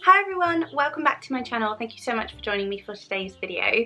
Hi everyone, welcome back to my channel. Thank you so much for joining me for today's video.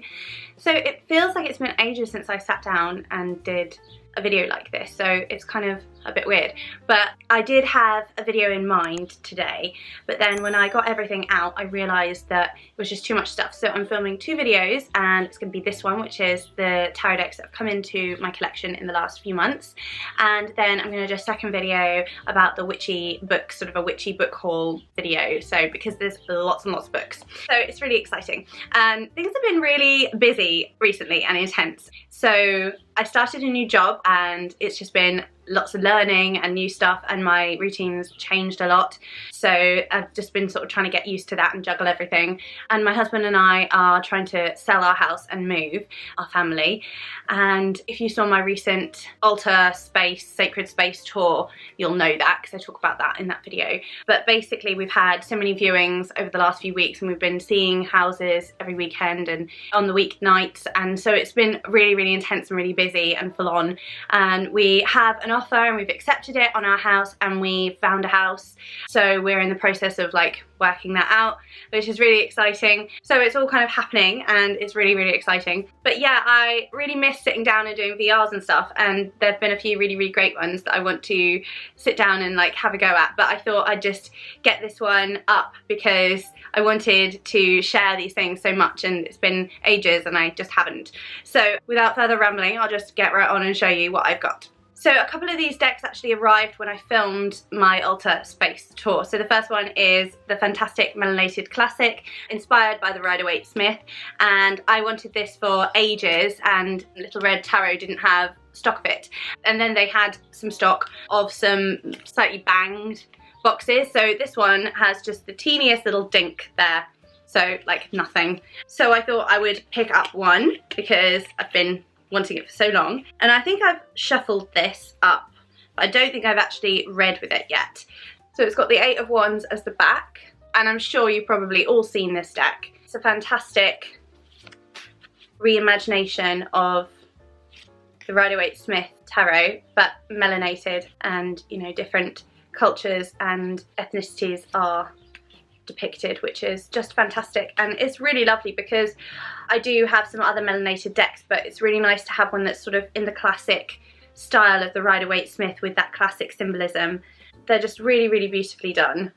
So it feels like it's been ages since I sat down and did a video like this, so it's kind of a bit weird, but I did have a video in mind today, but then when I got everything out I realised that it was just too much stuff. So I'm filming two videos, and it's going to be this one, which is the tarot decks that have come into my collection in the last few months, and then I'm going to do a second video about the Witchy book, sort of a Witchy book haul video, so because there's lots and lots of books, so it's really exciting. And things have been really busy recently and intense, so I started a new job and it's just been lots of learning and new stuff, and my routines changed a lot, so I've just been sort of trying to get used to that and juggle everything. And my husband and I are trying to sell our house and move our family, and if you saw my recent altar space, sacred space tour, you'll know that because I talk about that in that video. But basically we've had so many viewings over the last few weeks, and we've been seeing houses every weekend and on the weeknights, and so it's been really intense and really busy and full on. And we have an offer and we've accepted it on our house, and we found a house, so we're in the process of like working that out, which is really exciting. So it's all kind of happening and it's really exciting. But yeah, I really miss sitting down and doing VRs and stuff, and there have been a few really great ones that I want to sit down and like have a go at, but I thought I'd just get this one up because I wanted to share these things so much, and it's been ages and I just haven't. So without further rambling, I'll just get right on and show you what I've got. So a couple of these decks actually arrived when I filmed my altar space tour. So the first one is the fantastic Melanated Classic, inspired by the Rider-Waite-Smith, and I wanted this for ages, and Little Red Tarot didn't have stock of it. And then they had some stock of some slightly banged boxes, so this one has just the teeniest little dink there, so like nothing. So I thought I would pick up one because I've been wanting it for so long, and I think I've shuffled this up, but I don't think I've actually read with it yet. So it's got the Eight of Wands as the back, and I'm sure you've probably all seen this deck. It's a fantastic reimagination of the Rider-Waite-Smith tarot, but melanated, and you know, different cultures and ethnicities are depicted, which is just fantastic. And it's really lovely because I do have some other melanated decks, but it's really nice to have one that's sort of in the classic style of the Rider-Waite-Smith with that classic symbolism. They're just really beautifully done.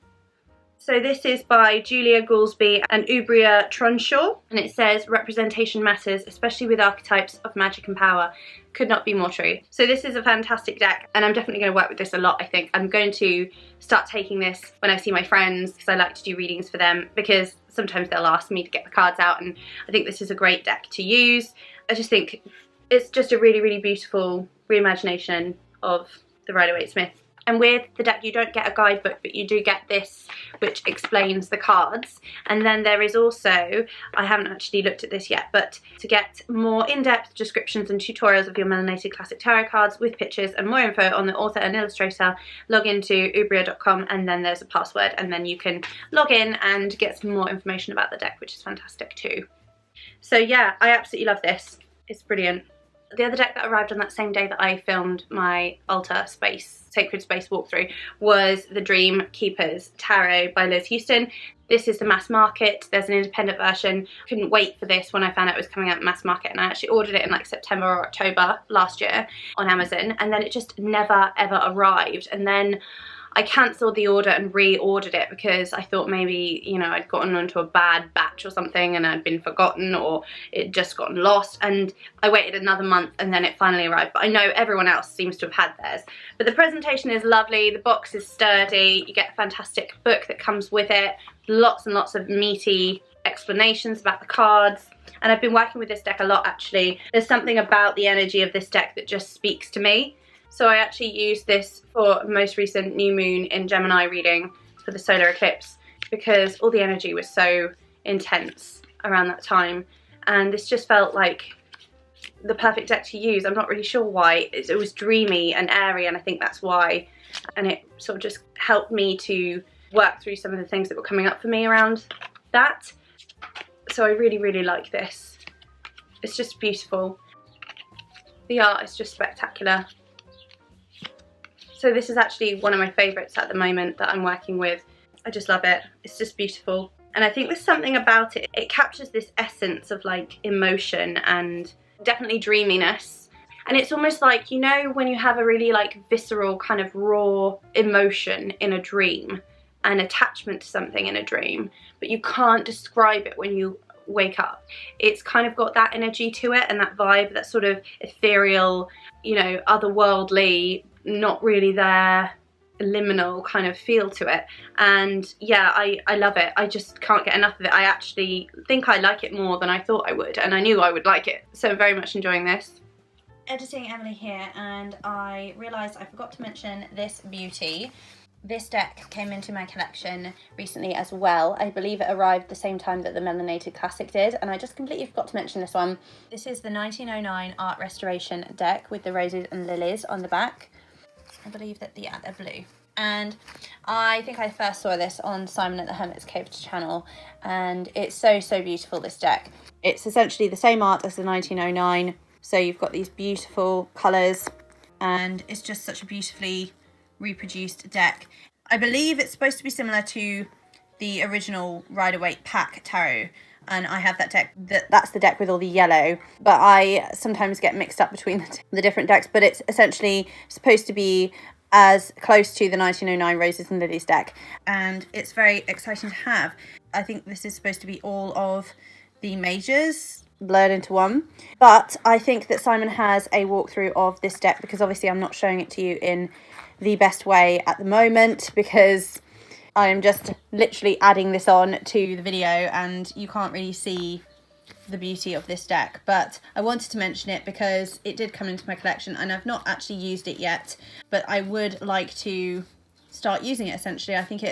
So this is by Julia Goolsby and Ubria Tronshaw, and it says representation matters, especially with archetypes of magic and power. Could not be more true. So this is a fantastic deck, and I'm definitely going to work with this a lot. I think I'm going to start taking this when I see my friends, because I like to do readings for them, because sometimes they'll ask me to get the cards out, and I think this is a great deck to use. I just think it's just a really beautiful reimagination of the Rider-Waite-Smith. And with the deck you don't get a guidebook, but you do get this which explains the cards. And then there is also, I haven't actually looked at this yet, but to get more in-depth descriptions and tutorials of your Melanated Classic tarot cards with pictures and more info on the author and illustrator, log into ubria.com, and then there's a password, and then you can log in and get some more information about the deck, which is fantastic too. So yeah, I absolutely love this. It's brilliant. The other deck that arrived on that same day that I filmed my altar space, sacred space walkthrough, was the Dream Keepers Tarot by Liz Houston. This is the mass market. There's an independent version. Couldn't wait for this when I found out it was coming out mass market, and I actually ordered it in like September or October last year on Amazon, and then it just never ever arrived. And then I cancelled the order and reordered it because I thought maybe, you know, I'd gotten onto a bad batch or something and I'd been forgotten, or it just gotten lost, and I waited another month and then it finally arrived. But I know everyone else seems to have had theirs. But the presentation is lovely, the box is sturdy, you get a fantastic book that comes with it, lots and lots of meaty explanations about the cards. And I've been working with this deck a lot actually. There's something about the energy of this deck that just speaks to me. So I actually used this for the most recent new moon in Gemini reading for the solar eclipse, because all the energy was so intense around that time, and this just felt like the perfect deck to use. I'm not really sure why. It was dreamy and airy, and I think that's why, and it sort of just helped me to work through some of the things that were coming up for me around that. So I really like this. It's just beautiful. The art is just spectacular. So this is actually one of my favourites at the moment that I'm working with. I just love it. It's just beautiful. And I think there's something about it. It captures this essence of like emotion and definitely dreaminess. And it's almost like, you know, when you have a really like visceral kind of raw emotion in a dream and attachment to something in a dream, but you can't describe it when you wake up. It's kind of got that energy to it and that vibe, that sort of ethereal, you know, otherworldly, not really there, liminal kind of feel to it. And yeah, I love it. I just can't get enough of it. I actually think I like it more than I thought I would, and I knew I would like it. So I'm very much enjoying this. Editing Emily here, and I realised I forgot to mention this beauty. This deck came into my collection recently as well. I believe it arrived the same time that the Melanated Classic did, and I just completely forgot to mention this one. This is the 1909 Art Restoration deck with the roses and lilies on the back. I believe that they're blue. And I think I first saw this on Simon at the Hermit's Cave channel, and it's so, so beautiful, this deck. It's essentially the same art as the 1909, so you've got these beautiful colours, and it's just such a beautifully reproduced deck. I believe it's supposed to be similar to the original Rider-Waite pack tarot, and I have that deck. That's the deck with all the yellow, but I sometimes get mixed up between the different decks. But it's essentially supposed to be as close to the 1909 Roses and Lilies deck, and it's very exciting to have. I think this is supposed to be all of the majors blurred into one, but I think that Simon has a walkthrough of this deck, because obviously I'm not showing it to you in the best way at the moment because I am just literally adding this on to the video and you can't really see the beauty of this deck. But I wanted to mention it because it did come into my collection and I've not actually used it yet, but I would like to start using it essentially. I think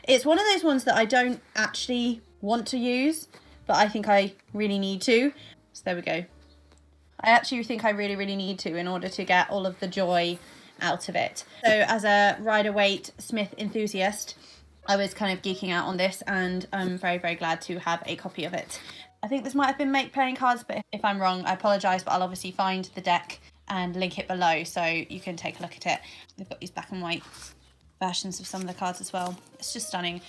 it's one of those ones that I don't actually want to use, but I think I really need to. So there we go. I actually think I really, really need to in order to get all of the joy out of it. So as a Rider-Waite Smith enthusiast, I was kind of geeking out on this, and I'm very, very glad to have a copy of it. I think this might have been make playing cards, but if I'm wrong, I apologise, but I'll obviously find the deck and link it below so you can take a look at it. They've got these black and white versions of some of the cards as well. It's just stunning.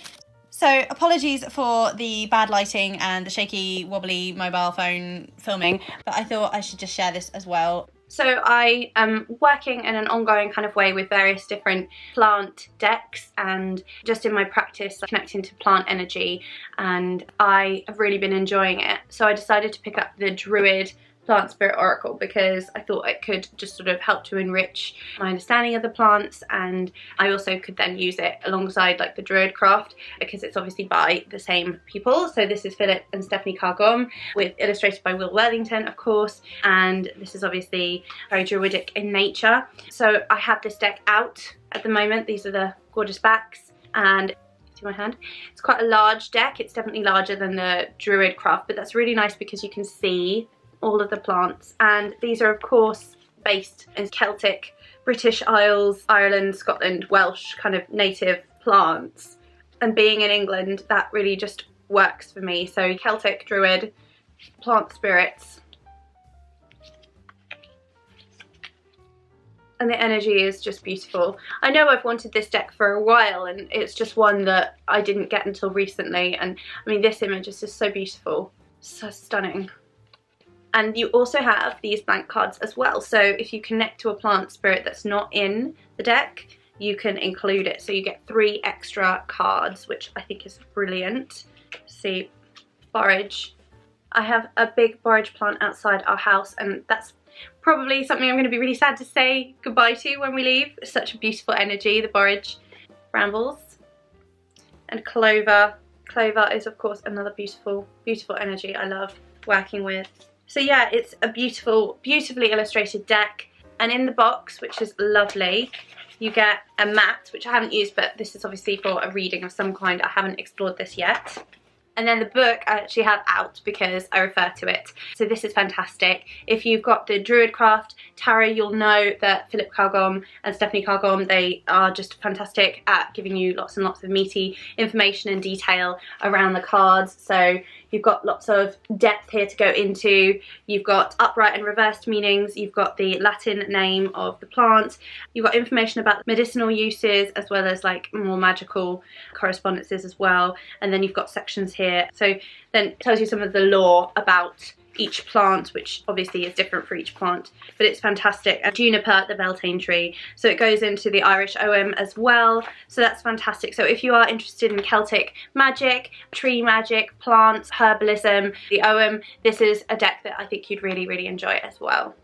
So apologies for the bad lighting and the shaky, wobbly mobile phone filming, but I thought I should just share this as well. So I am working in an ongoing kind of way with various different plant decks, and just in my practice connecting to plant energy, and I have really been enjoying it. So I decided to pick up the Druid Plant Spirit Oracle because I thought it could just sort of help to enrich my understanding of the plants, and I also could then use it alongside like the Druidcraft because it's obviously by the same people. So this is Philip and Stephanie Cargom, with illustrated by Will Worthington, of course, and this is obviously very druidic in nature. So I have this deck out at the moment. These are the gorgeous backs, and see my hand, it's quite a large deck. It's definitely larger than the Druidcraft, but that's really nice because you can see all of the plants, and these are of course based in Celtic, British Isles, Ireland, Scotland, Welsh kind of native plants, and being in England that really just works for me. So Celtic, Druid, plant spirits, and the energy is just beautiful. I know I've wanted this deck for a while and it's just one that I didn't get until recently, and I mean this image is just so beautiful, so stunning. And you also have these blank cards as well. So if you connect to a plant spirit that's not in the deck, you can include it. So you get 3 extra cards, which I think is brilliant. See, borage. I have a big borage plant outside our house, and that's probably something I'm going to be really sad to say goodbye to when we leave. It's such a beautiful energy, the borage. Brambles. And clover. Clover is of course another beautiful, beautiful energy I love working with. So yeah, it's a beautiful, beautifully illustrated deck, and in the box, which is lovely, you get a mat, which I haven't used, but this is obviously for a reading of some kind. I haven't explored this yet. And then the book I actually have out because I refer to it. So this is fantastic. If you've got the Druidcraft tarot, you'll know that Philip Cargom and Stephanie Cargom, they are just fantastic at giving you lots and lots of meaty information and detail around the cards. So you've got lots of depth here to go into. You've got upright and reversed meanings. You've got the Latin name of the plant. You've got information about medicinal uses as well as like more magical correspondences as well. And then you've got sections here. So then it tells you some of the lore about each plant, which obviously is different for each plant, but it's fantastic. And juniper, the Beltane tree, so it goes into the Irish Ogham as well, so that's fantastic. So if you are interested in Celtic magic, tree magic, plants, herbalism, the Ogham, this is a deck that I think you'd really enjoy as well.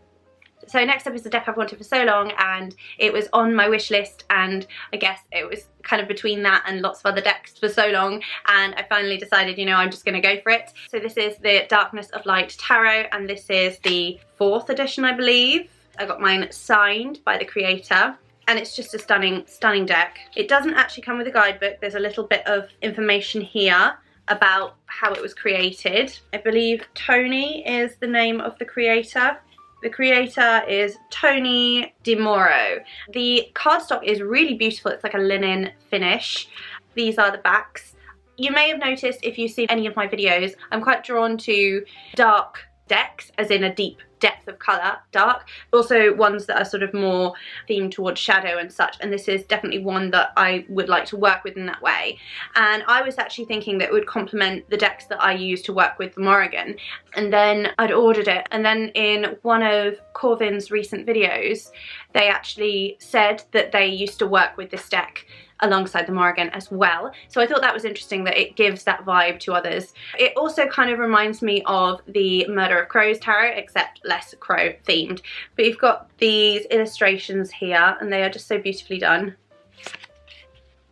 So next up is the deck I've wanted for so long, and it was on my wish list, and I guess it was kind of between that and lots of other decks for so long, and I finally decided, you know, I'm just going to go for it. So this is the Darkness of Light Tarot, and this is the 4th edition, I believe. I got mine signed by the creator, and it's just a stunning deck. It doesn't actually come with a guidebook. There's a little bit of information here about how it was created. I believe Tony is the name of the creator. The creator is Tony DeMoro. The cardstock is really beautiful. It's like a linen finish. These are the backs. You may have noticed if you've seen any of my videos, I'm quite drawn to dark decks, as in a deep depth of colour, dark. Also ones that are sort of more themed towards shadow and such, and this is definitely one that I would like to work with in that way. And I was actually thinking that it would complement the decks that I use to work with the Morrigan, and then I'd ordered it, and then in one of Corvin's recent videos they actually said that they used to work with this deck alongside the Morrigan as well. So I thought that was interesting that it gives that vibe to others. It also kind of reminds me of the Murder of Crows tarot, except less crow themed. But you've got these illustrations here, and they are just so beautifully done.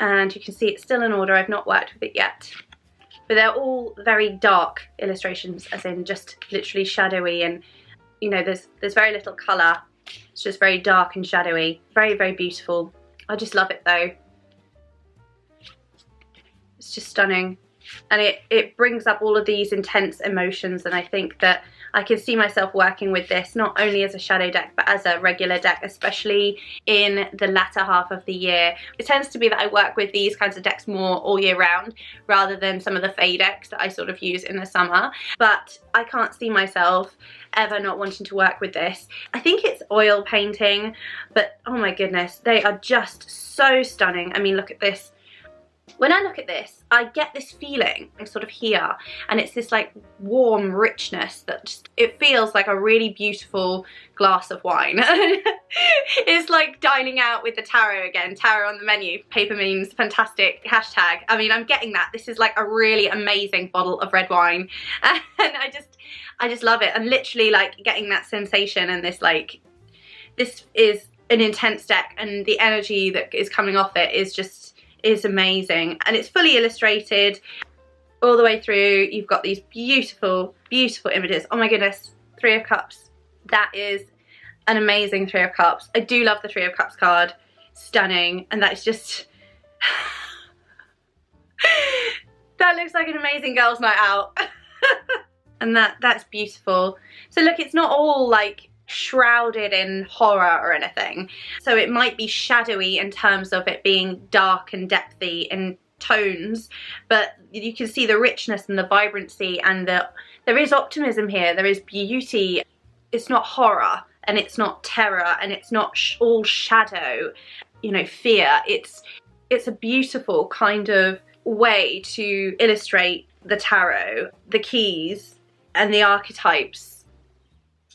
And you can see it's still in order. I've not worked with it yet. But they're all very dark illustrations, as in just literally shadowy, and you know, there's very little colour. It's just very dark and shadowy. Very beautiful. I just love it though. It's just stunning, and it brings up all of these intense emotions, and I think that I can see myself working with this not only as a shadow deck but as a regular deck, especially in the latter half of the year. It tends to be that I work with these kinds of decks more all year round rather than some of the Fae decks that I sort of use in the summer, but I can't see myself ever not wanting to work with this. I think it's oil painting, but oh my goodness, they are just so stunning. I mean, look at this. When I look at this, I get this feeling sort of here, and it's this like warm richness that just, it feels like a really beautiful glass of wine. It's like dining out with the tarot again, tarot on the menu, paper means fantastic, hashtag. I mean, I'm getting that. This is like a really amazing bottle of red wine, and I just love it. I'm literally like getting that sensation, and this like, this is an intense deck, and the energy that is coming off it is amazing, and it's fully illustrated all the way through. You've got these beautiful images. Oh my goodness, 3 of Cups. That is an amazing 3 of Cups. I do love the 3 of Cups card. Stunning, and that's just that looks like an amazing girls' night out. And that's beautiful. So look, it's not all like shrouded in horror or anything, so it might be shadowy in terms of it being dark and depthy in tones, but you can see the richness and the vibrancy, and there is optimism here, there is beauty. It's not horror, and it's not terror, and it's not all shadow, you know, fear. It's a beautiful kind of way to illustrate the tarot, the keys and the archetypes.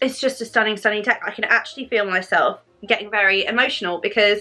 It's just a stunning deck. I can actually feel myself getting very emotional because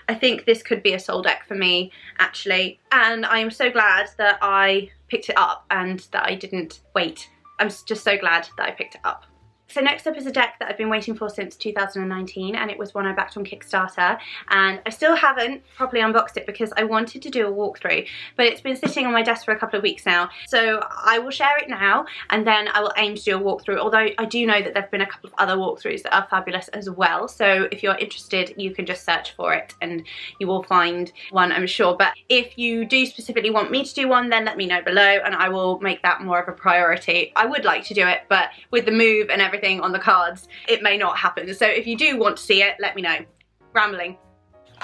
I think this could be a soul deck for me, actually. And I'm so glad that I picked it up and that I didn't wait. I'm just so glad that I picked it up. So next up is a deck that I've been waiting for since 2019, and it was one I backed on Kickstarter, and I still haven't properly unboxed it because I wanted to do a walkthrough, but it's been sitting on my desk for a couple of weeks now. So I will share it now, and then I will aim to do a walkthrough, although I do know that there have been a couple of other walkthroughs that are fabulous as well. So if you're interested, you can just search for it and you will find one, I'm sure. But if you do specifically want me to do one, then let me know below and I will make that more of a priority. I would like to do it, but with the move and everything on the cards, it may not happen. So if you do want to see it, let me know. Rambling.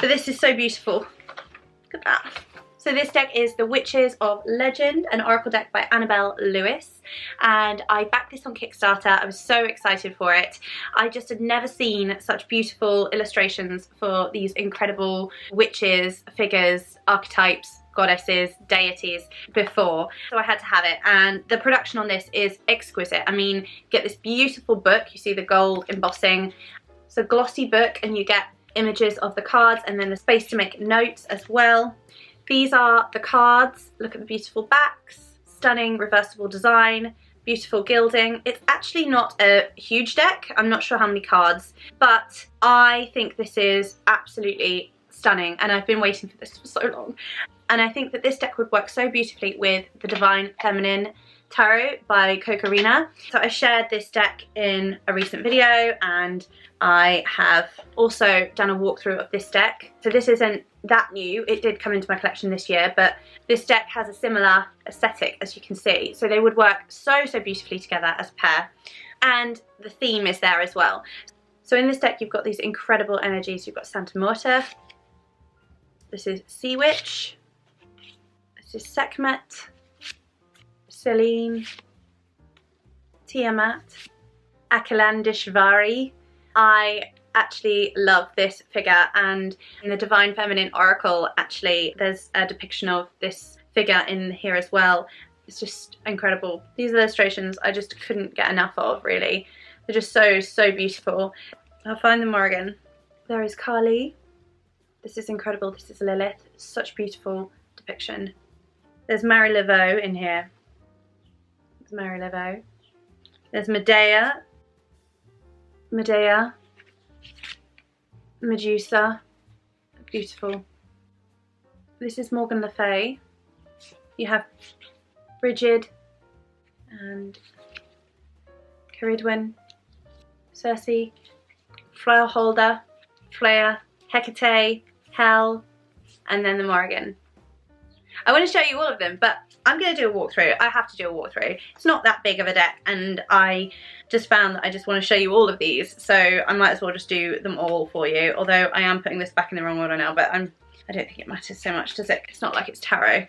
But this is so beautiful. Look at that. So this deck is the Witches of Legend, an oracle deck by Annabelle Lewis, and I backed this on Kickstarter. I was so excited for it. I just had never seen such beautiful illustrations for these incredible witches, figures, archetypes, goddesses, deities before, so I had to have it, and the production on this is exquisite. I mean, get this beautiful book, you see the gold embossing. It's a glossy book and you get images of the cards and then the space to make notes as well. These are the cards. Look at the beautiful backs, stunning reversible design, beautiful gilding. It's actually not a huge deck, I'm not sure how many cards, but I think this is absolutely stunning and I've been waiting for this for so long. And I think that this deck would work so beautifully with the Divine Feminine Tarot by Kokorina. So I shared this deck in a recent video and I have also done a walkthrough of this deck. So this isn't that new, it did come into my collection this year, but this deck has a similar aesthetic, as you can see. So they would work so beautifully together as a pair. And the theme is there as well. So in this deck you've got these incredible energies. You've got Santa Morta, this is Sea Witch, this is Sekhmet, Selene, Tiamat, Akalandishvari. I actually love this figure, and in the Divine Feminine Oracle actually there's a depiction of this figure in here as well. It's just incredible. These illustrations I just couldn't get enough of, really. They're just so beautiful. I'll find them more again. There is Kali. This is incredible. This is Lilith. Such beautiful depiction. There's Mary Laveau in here. There's Mary Laveau. There's Medea. Medusa. Beautiful. This is Morgan Le Fay. You have Brigid and Ceridwen, Circe, Flowerholder, Freya, Hecate, Hel, and then the Morrigan. I want to show you all of them, but I'm going to do a walkthrough. I have to do a walkthrough. It's not that big of a deck, and I just found that I just want to show you all of these, so I might as well just do them all for you. Although I am putting this back in the wrong order now, but I don't think it matters so much, does it? It's not like it's tarot.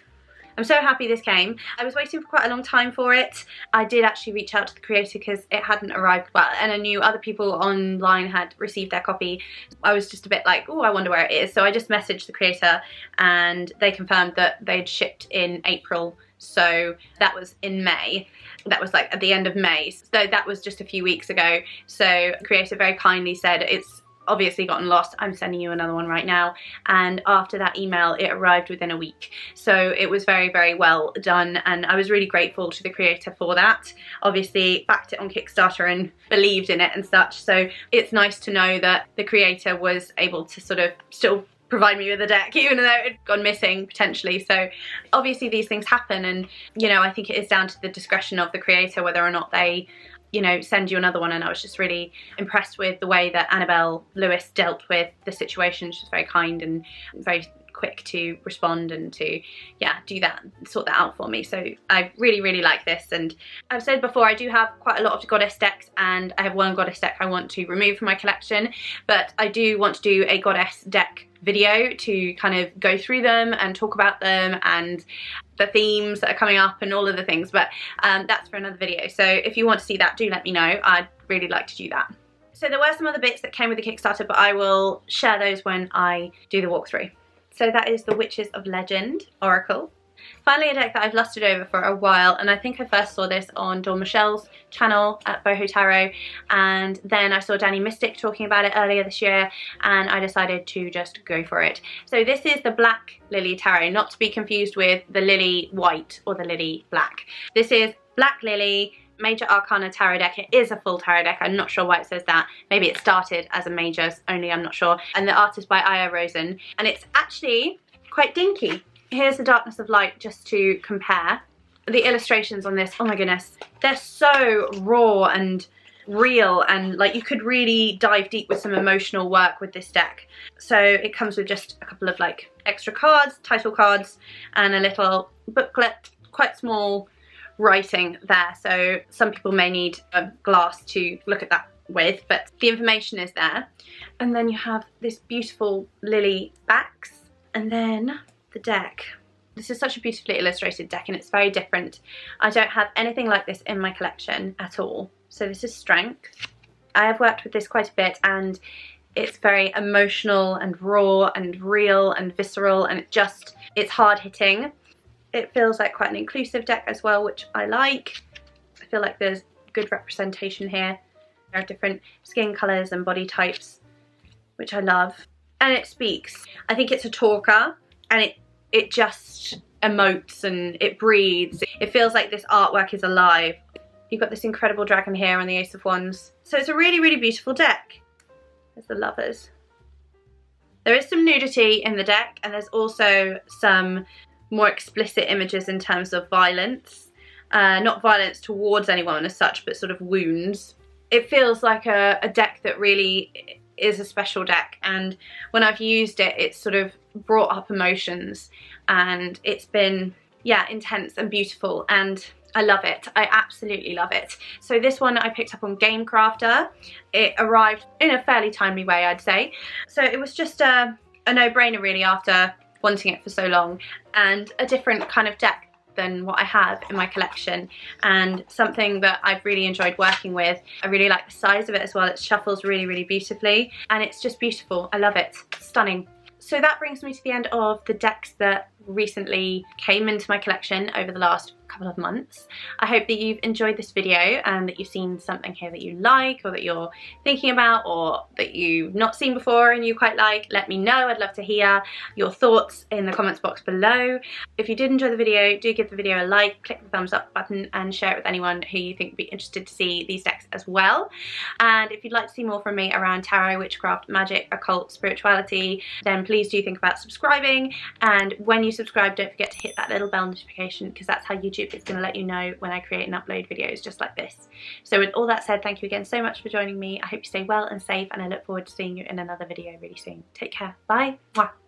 I'm so happy this came. I was waiting for quite a long time for it. I did actually reach out to the creator because it hadn't arrived well, and I knew other people online had received their copy. I was just a bit like, oh, I wonder where it is. So I just messaged the creator and they confirmed that they'd shipped in April. So that was in May. That was like at the end of May. So that was just a few weeks ago. So the creator very kindly said, it's obviously gotten lost, I'm sending you another one right now. And after that email it arrived within a week, so it was very well done, and I was really grateful to the creator for that. Obviously backed it on Kickstarter and believed in it and such, so it's nice to know that the creator was able to sort of still provide me with a deck even though it had gone missing potentially. So obviously these things happen, and you know, I think it is down to the discretion of the creator whether or not they, you know, send you another one. And I was just really impressed with the way that Annabelle Lewis dealt with the situation. She was very kind and very quick to respond and to, yeah, do that, sort that out for me. So I really like this. And I've said before, I do have quite a lot of goddess decks, and I have one goddess deck I want to remove from my collection, but I do want to do a goddess deck video to kind of go through them and talk about them and the themes that are coming up and all of the things, but that's for another video. So if you want to see that, do let me know. I'd really like to do that. So there were some other bits that came with the Kickstarter, but I will share those when I do the walkthrough. So that is the Witches of Legend Oracle. Finally, a deck that I've lusted over for a while, and I think I first saw this on Dawn Michelle's channel at Boho Tarot, and then I saw Danny Mystic talking about it earlier this year, and I decided to just go for it. So this is the Black Lily Tarot, not to be confused with the Lily White or the Lily Black. This is Black Lily Major Arcana tarot deck. It is a full tarot deck. I'm not sure why it says that. Maybe it started as a major only, I'm not sure. And the art is by Aya Rosen. And it's actually quite dinky. Here's the Darkness of Light just to compare. The illustrations on this, oh my goodness, they're so raw and real, and like you could really dive deep with some emotional work with this deck. So it comes with just a couple of like extra cards, title cards, and a little booklet, quite small writing there. So some people may need a glass to look at that with, but the information is there. And then you have this beautiful lily backs, and then the deck. This is such a beautifully illustrated deck, and it's very different. I don't have anything like this in my collection at all. So this is Strength. I have worked with this quite a bit, and it's very emotional and raw and real and visceral, and it's hard hitting. It feels like quite an inclusive deck as well, which I like. I feel like there's good representation here. There are different skin colours and body types, which I love. And it speaks. I think it's a talker, and it just emotes and it breathes. It feels like this artwork is alive. You've got this incredible dragon here and the Ace of Wands. So it's a really, really beautiful deck. There's the Lovers. There is some nudity in the deck, and there's also some more explicit images in terms of violence. Not violence towards anyone as such, but sort of wounds. It feels like a deck that really is a special deck, and when I've used it, it's sort of brought up emotions, and it's been, yeah, intense and beautiful, and I love it. I absolutely love it. So this one I picked up on Game Crafter. It arrived in a fairly timely way, I'd say. So it was just a no-brainer really after wanting it for so long, and a different kind of deck than what I have in my collection, and something that I've really enjoyed working with. I really like the size of it as well. It shuffles really, really beautifully, and it's just beautiful. I love it. Stunning. So that brings me to the end of the decks that recently came into my collection over the last couple of months. I hope that you've enjoyed this video and that you've seen something here that you like, or that you're thinking about, or that you've not seen before and you quite like. Let me know. I'd love to hear your thoughts in the comments box below. If you did enjoy the video, do give the video a like, click the thumbs up button, and share it with anyone who you think would be interested to see these decks as well. And if you'd like to see more from me around tarot, witchcraft, magic, occult, spirituality, then please do think about subscribing. And when you subscribe, don't forget to hit that little bell notification, because that's how YouTube is going to let you know when I create and upload videos just like this. So with all that said, thank you again so much for joining me. I hope you stay well and safe, and I look forward to seeing you in another video really soon. Take care. Bye. Mwah.